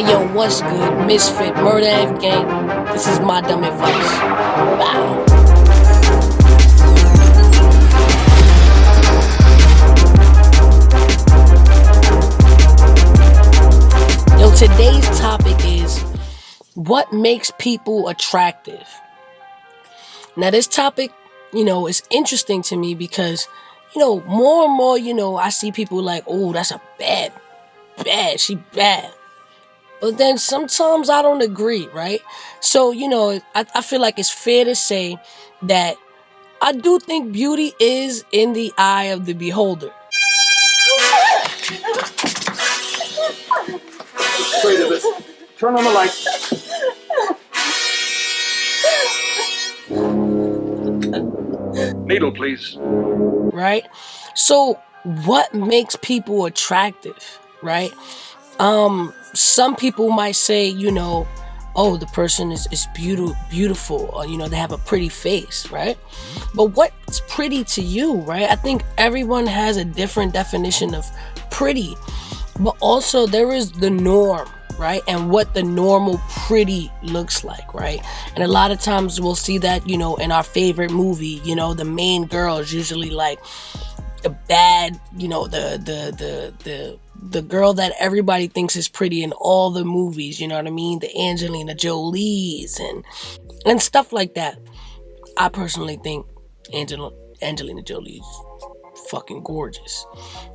yo, what's good? Ms.Fit, Murder F Gang. This is my dumb advice. Wow. Yo, today's topic is what makes people attractive. Now, this topic, is interesting to me because, more and more, I see people like, oh, that's a bad, she bad. But then sometimes I don't agree, right? So, I feel like it's fair to say that I do think beauty is in the eye of the beholder. Wait a minute. Turn on the light. Needle, please. Right? So, what makes people attractive, right? Some people might say, oh, the person is beautiful, or, they have a pretty face, right? But what's pretty to you, right? I think everyone has a different definition of pretty, but also there is the norm, right? And what the normal pretty looks like, right? And a lot of times we'll see that, in our favorite movie, the main girl is usually like the bad, the girl that everybody thinks is pretty in all the movies, you know what I mean? The Angelina Jolies and stuff like that. I personally think Angelina Jolie's fucking gorgeous.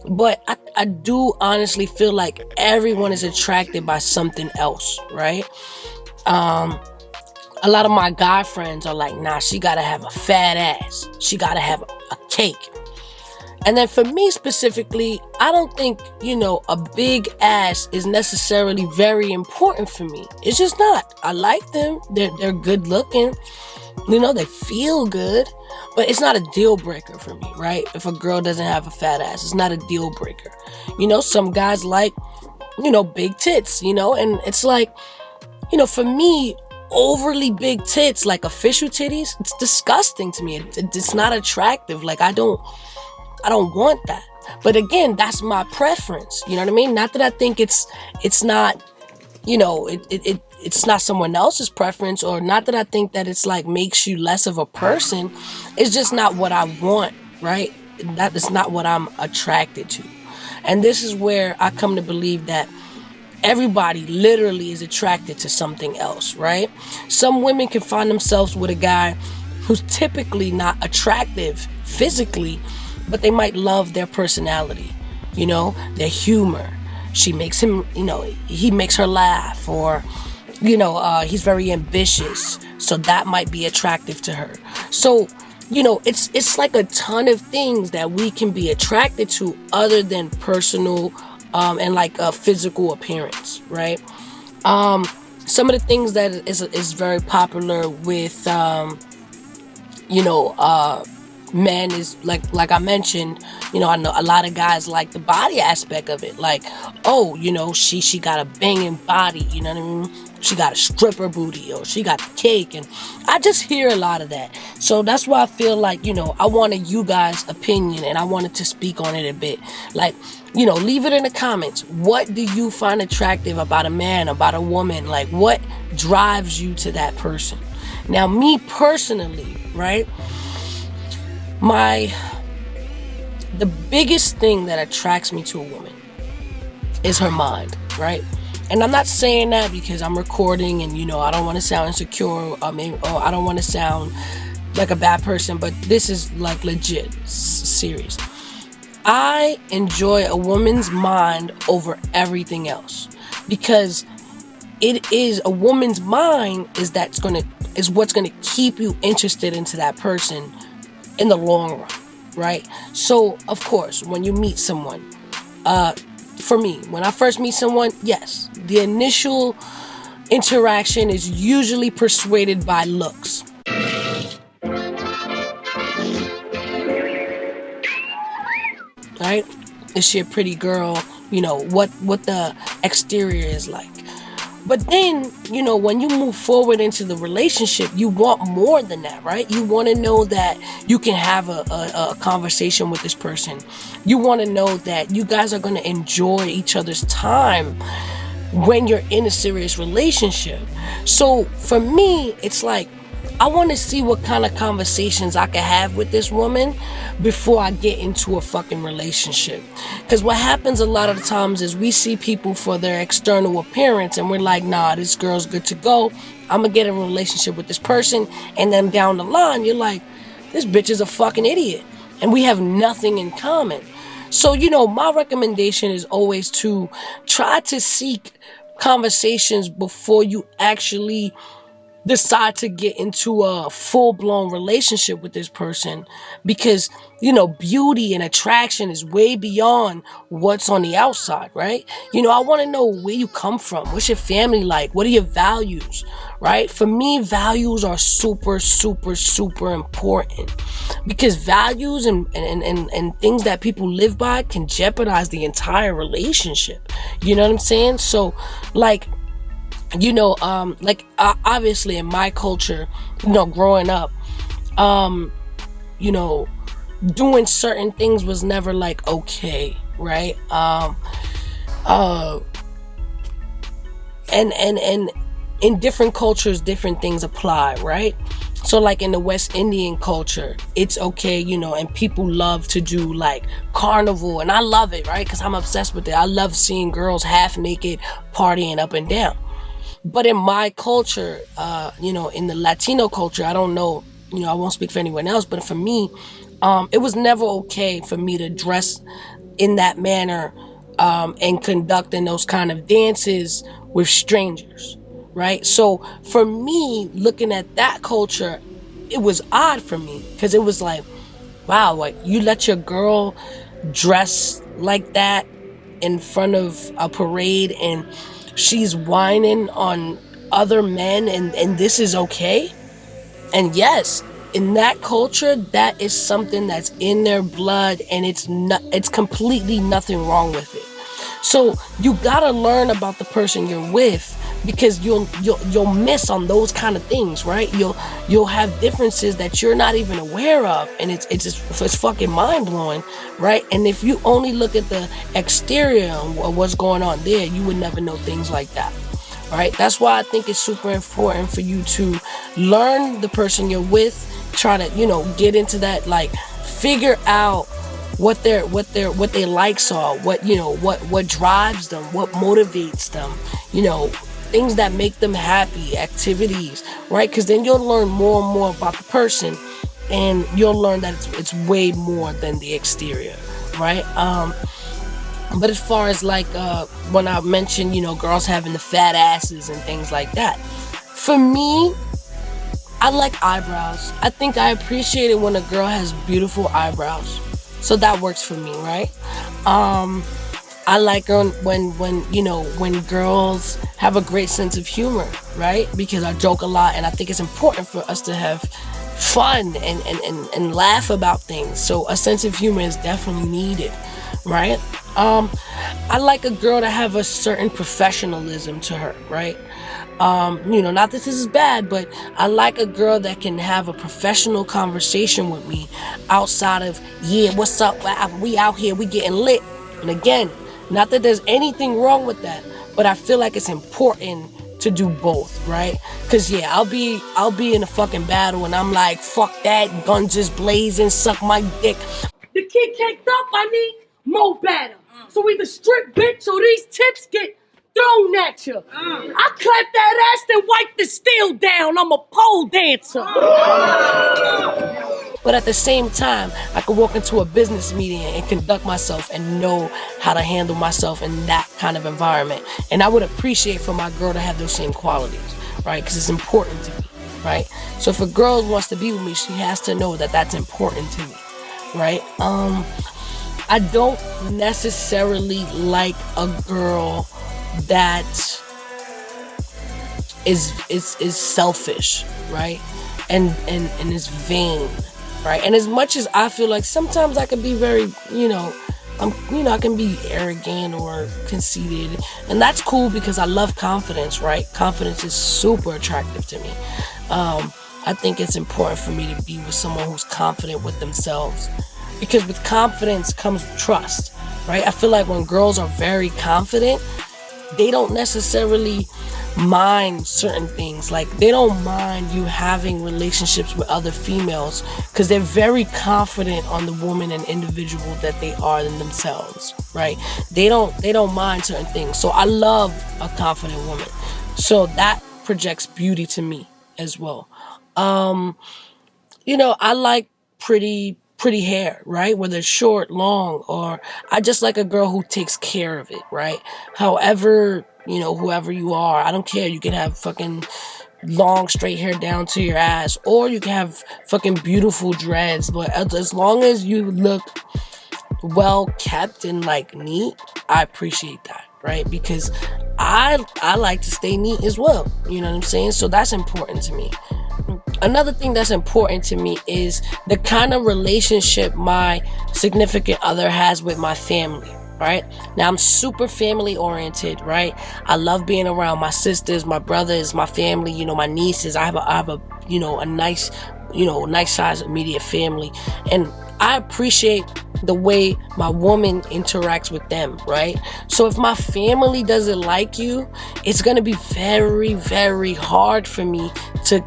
But I do honestly feel like everyone is attracted by something else, right? A lot of my guy friends are like, nah, she gotta have a fat ass. She gotta have a cake. And then for me specifically, I don't think, a big ass is necessarily very important for me. It's just not. I like them. They're good looking. They feel good. But it's not a deal breaker for me, right? If a girl doesn't have a fat ass, it's not a deal breaker. Some guys like, big tits, and it's like, for me, overly big tits, like official titties, it's disgusting to me. It's not attractive. Like, I don't want that. But again, that's my preference. You know what I mean? Not that I think it's not, it's not someone else's preference, or not that I think that it's like makes you less of a person. It's just not what I want, right? That is not what I'm attracted to. And this is where I come to believe that everybody literally is attracted to something else, right? Some women can find themselves with a guy who's typically not attractive physically, but they might love their personality, their humor. She makes him, he makes her laugh, or, he's very ambitious. So that might be attractive to her. So, it's like a ton of things that we can be attracted to other than personal and like a physical appearance, right? Some of the things that is very popular with, men is like I mentioned, I know a lot of guys like the body aspect of it. Like, oh, she got a banging body, you know what I mean? She got a stripper booty, or she got the cake. And I just hear a lot of that. So that's why I feel like, I wanted you guys' opinion, and I wanted to speak on it a bit. Like, leave it in the comments. What do you find attractive about a man, about a woman? Like, what drives you to that person? Now, me personally, right? The biggust thing that attracts me to a woman is her mind, right? And I'm not saying that because I'm recording and, I don't want to sound insecure, or I don't want to sound like a bad person, but this is like legit, serious. I enjoy a woman's mind over everything else, because it is a woman's mind is what's gonna keep you interested into that person in the long run, right? So, of course, when you meet someone, for me, when I first meet someone, yes, the initial interaction is usually persuaded by looks. Right? Is she a pretty girl? What the exterior is like. But then, when you move forward into the relationship, you want more than that, right? You want to know that you can have a conversation with this person. You want to know that you guys are going to enjoy each other's time. when you're in a serious relationship. So for me, it's like, I want to see what kind of conversations I can have with this woman before I get into a fucking relationship. Because what happens a lot of the times is we see people for their external appearance and we're like, nah, this girl's good to go. I'm going to get in a relationship with this person. And then down the line, you're like, this bitch is a fucking idiot. And we have nothing in common. So, my recommendation is always to try to seek conversations before you actually decide to get into a full-blown relationship with this person, because beauty and attraction is way beyond what's on the outside, right? I want to know where you come from, what's your family like, what are your values, right? For me, values are super, super, super important, because values and things that people live by can jeopardize the entire relationship. You know what I'm saying? So obviously in my culture, growing up, doing certain things was never like okay, right? And in different cultures, different things apply, right? So like in the West Indian culture, it's okay, and people love to do like carnival, and I love it, right? Because I'm obsessed with it. I love seeing girls half naked partying up and down. But in my culture, in the Latino culture, I don't know, I won't speak for anyone else, but for me, it was never okay for me to dress in that manner and conducting those kind of dances with strangers, right? So for me, looking at that culture, it was odd for me, because it was like, wow, like you let your girl dress like that in front of a parade and she's whining on other men, and this is okay? And yes, in that culture, that is something that's in their blood, and it's completely nothing wrong with it. So you gotta learn about the person you're with, because you'll miss on those kind of things, right? You'll have differences that you're not even aware of, and it's fucking mind-blowing, right? And if you only look at the exterior of what's going on there, you would never know things like that, right? That's why I think it's super important for you to learn the person you're with, try to get into that, like figure out what their likes are, what drives them, what motivates them, things that make them happy, activities, right? Because then you'll learn more and more about the person, and you'll learn that it's way more than the exterior, right? But as far as like when I mentioned, girls having the fat asses and things like that, for me, I like eyebrows. I think I appreciate it when a girl has beautiful eyebrows. So that works for me, right? I like when girls have a great sense of humor, right? Because I joke a lot, and I think it's important for us to have fun and laugh about things. So a sense of humor is definitely needed, right? I like a girl to have a certain professionalism to her, right? Not that this is bad, but I like a girl that can have a professional conversation with me outside of, yeah, what's up? We out here, we getting lit. And again, not that there's anything wrong with that, but I feel like it's important to do both, right? Because yeah, I'll be in a fucking battle and I'm like, fuck that, guns just blazing, suck my dick. The kid caked up, I need more batter. So either strip bitch or these tips get thrown at you. I clap that ass and wipe the steel down. I'm a pole dancer. But at the same time, I could walk into a business meeting and conduct myself and know how to handle myself in that kind of environment. And I would appreciate for my girl to have those same qualities, right? Because it's important to me, right? So if a girl wants to be with me, she has to know that that's important to me, right? I don't necessarily like a girl that is selfish, right? And is vain, right? And as much as I feel like sometimes I can be very, I can be arrogant or conceited, and that's cool because I love confidence, right? Confidence is super attractive to me. I think it's important for me to be with someone who's confident with themselves, because with confidence comes trust, right? I feel like when girls are very confident, they don't necessarily mind certain things. Like, they don't mind you having relationships with other females because they're very confident on the woman and individual that they are in themselves, right? They don't mind certain things. So I love a confident woman. So that projects beauty to me as well. I like pretty hair, right? Whether it's short, long, or I just like a girl who takes care of it, right? However, whoever you are, I don't care. You can have fucking long straight hair down to your ass, or you can have fucking beautiful dreads, but as long as you look well kept and like neat, I appreciate that, right? Because I like to stay neat as well, you know what I'm saying? So that's important to me. Another thing that's important to me is the kind of relationship my significant other has with my family, right? Now, I'm super family oriented, right? I love being around my sisters, my brothers, my family, my nieces. I have a nice size immediate family, and I appreciate the way my woman interacts with them, right? So if my family doesn't like you, it's going to be very, very hard for me to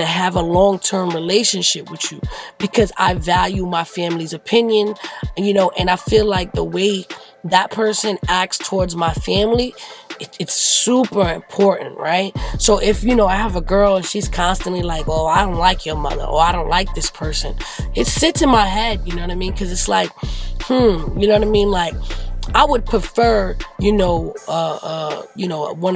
have a long-term relationship with you, because I value my family's opinion, and I feel like the way that person acts towards my family, it's super important, right? So if, I have a girl and she's constantly like, oh, I don't like your mother, or I don't like this person, it sits in my head, you know what I mean? Because it's like, you know what I mean? Like, I would prefer, one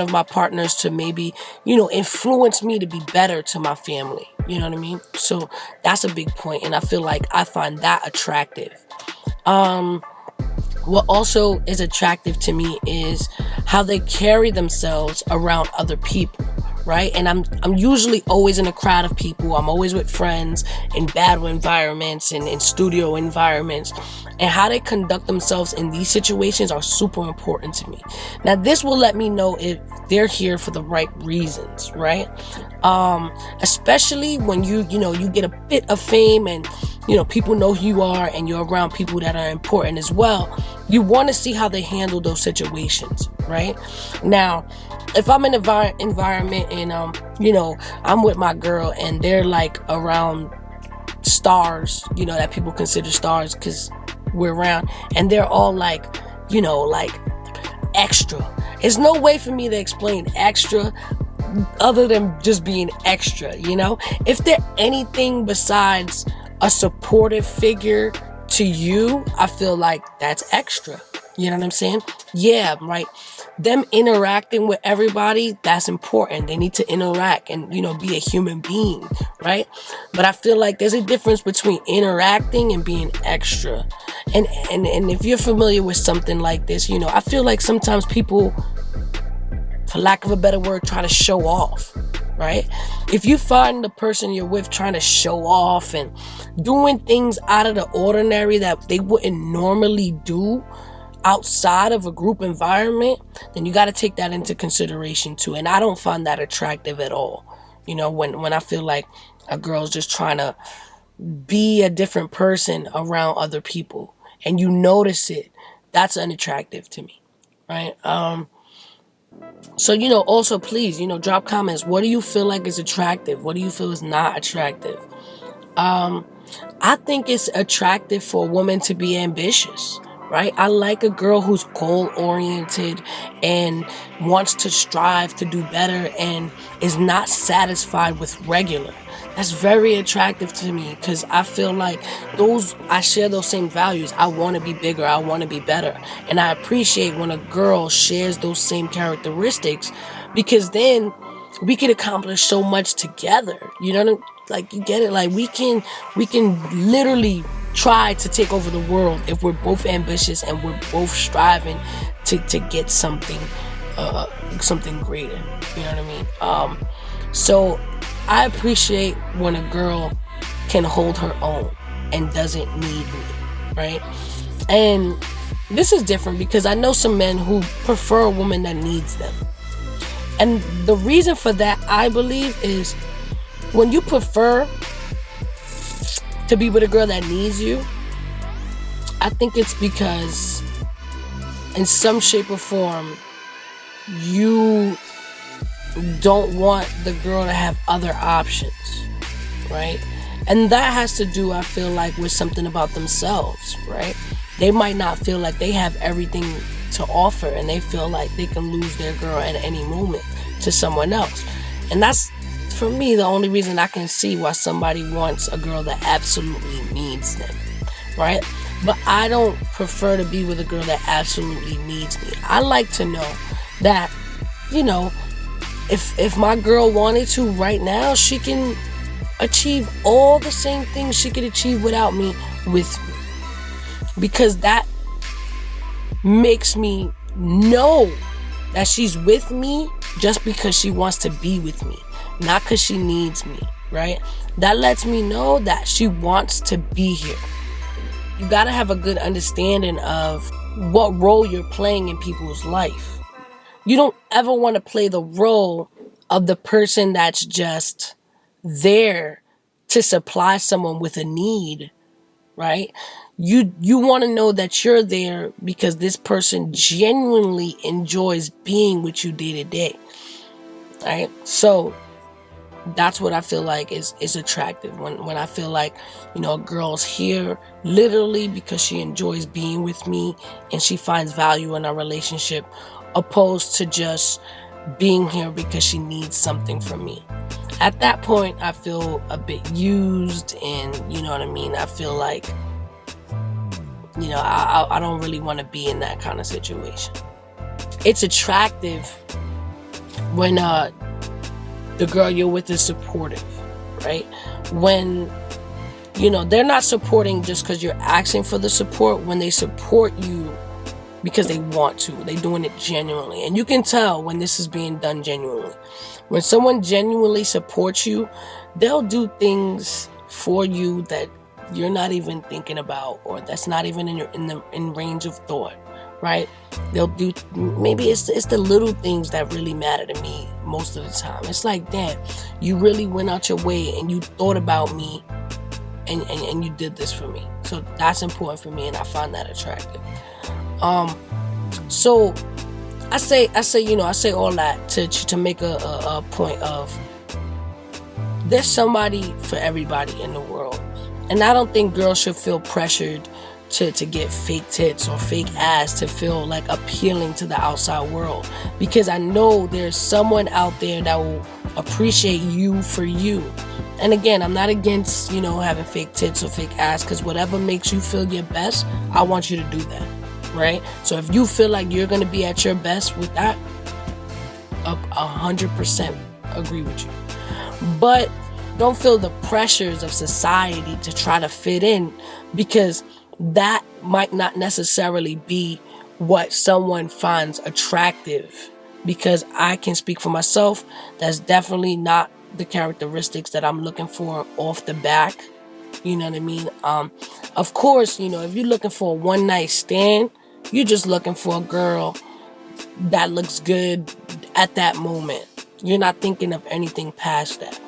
of my partners to maybe, influence me to be better to my family. You know what I mean? So that's a big point, and I feel like I find that attractive. What also is attractive to me is how they carry themselves around other people, right? And I'm usually always in a crowd of people. I'm always with friends in battle environments and in studio environments. And how they conduct themselves in these situations are super important to me. Now, this will let me know if they're here for the right reasons, right? Especially when you get a bit of fame and, people know who you are and you're around people that are important as well. You want to see how they handle those situations, right? Now, if I'm in an environment and, I'm with my girl and they're like around stars, that people consider stars because we're around, and they're all like, like extra. There's no way for me to explain extra other than just being extra, If they're anything besides a supportive figure to you, I feel like that's extra. You know what I'm saying? Yeah, right. Them interacting with everybody, that's important. They need to interact and, be a human being, right? But I feel like there's a difference between interacting and being extra. And if you're familiar with something like this, I feel like sometimes people, for lack of a better word, try to show off, right? If you find the person you're with trying to show off and doing things out of the ordinary that they wouldn't normally do outside of a group environment, then you got to take that into consideration too. And I don't find that attractive at all. When I feel like a girl's just trying to be a different person around other people and you notice it, that's unattractive to me, right? So, also please, drop comments. What do you feel like is attractive? What do you feel is not attractive? I think it's attractive for a woman to be ambitious, right? I like a girl who's goal-oriented and wants to strive to do better and is not satisfied with regular. That's very attractive to me because I feel like I share those same values. I want to be bigger. I want to be better. And I appreciate when a girl shares those same characteristics, because then we can accomplish so much together. You know, like, you get it? Like, we can literally try to take over the world if we're both ambitious and we're both striving to get something greater. You know what I mean? So I appreciate when a girl can hold her own and doesn't need me, right? And this is different because I know some men who prefer a woman that needs them. And the reason for that, I believe, is when you prefer to be with a girl that needs you, I think it's because in some shape or form you don't want the girl to have other options, right? And that has to do, I feel like, with something about themselves, right? They might not feel like they have everything to offer, and they feel like they can lose their girl at any moment to someone else. And that's, for me, the only reason I can see why somebody wants a girl that absolutely needs them, right? But I don't prefer to be with a girl that absolutely needs me. I like to know that, you know, if my girl wanted to right now, she can achieve all the same things she could achieve without me with me. Because that makes me know that she's with me just because she wants to be with me, not because she needs me, right? That lets me know that she wants to be here. You gotta have a good understanding of what role you're playing in people's life. You don't ever want to play the role of the person that's just there to supply someone with a need, right? You want to know that you're there because this person genuinely enjoys being with you day to day, right? So that's what I feel like is attractive. When I feel like, you know, a girl's here literally because she enjoys being with me and she finds value in our relationship, opposed to just being here because she needs something from me. At that point, I feel a bit used, and you know what I mean? I feel like, you know, I don't really want to be in that kind of situation. It's attractive when the girl you're with is supportive, right? When, you know, they're not supporting just because you're asking for the support. When they support you because they want to, they're doing it genuinely. And you can tell when this is being done genuinely. When someone genuinely supports you, they'll do things for you that you're not even thinking about, or that's not even in range of thought, right? They'll do, maybe it's the little things that really matter to me most of the time. It's like, damn, you really went out your way and you thought about me and you did this for me. So that's important for me, and I find that attractive. So I say all that to make a point of, there's somebody for everybody in the world. And I don't think girls should feel pressured to get fake tits or fake ass to feel like appealing to the outside world. Because I know there's someone out there that will appreciate you for you. And again, I'm not against, you know, having fake tits or fake ass, because whatever makes you feel your best, I want you to do that, right? So if you feel like you're going to be at your best with that, 100% agree with you. But don't feel the pressures of society to try to fit in, because that might not necessarily be what someone finds attractive. Because I can speak for myself, that's definitely not the characteristics that I'm looking for off the back. You know what I mean? Of course, you know, if you're looking for a one night stand, you're just looking for a girl that looks good at that moment. You're not thinking of anything past that.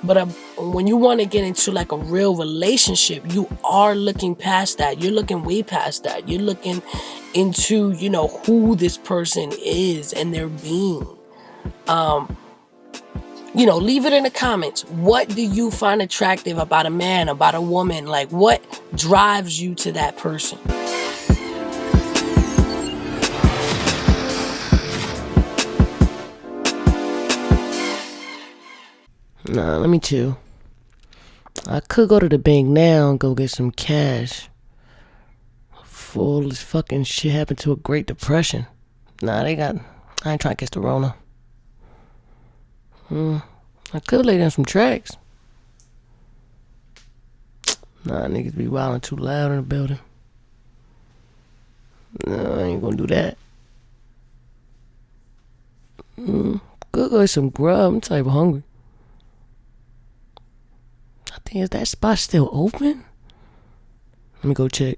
But when you want to get into like a real relationship, you are looking past that. You're looking way past that. You're looking into, you know, who this person is and their being. You know, leave it in the comments. What do you find attractive about a man, about a woman? Like, what drives you to that person? Nah, let me chill. I could go to the bank now and go get some cash before all this fucking shit happened to a Great Depression. I ain't trying to catch the Rona. I could lay down some tracks. Nah, niggas be wildin' too loud in the building. No, I ain't gonna do that. Could go get some grub. I'm type of hungry. I think, is that spot still open? Let me go check.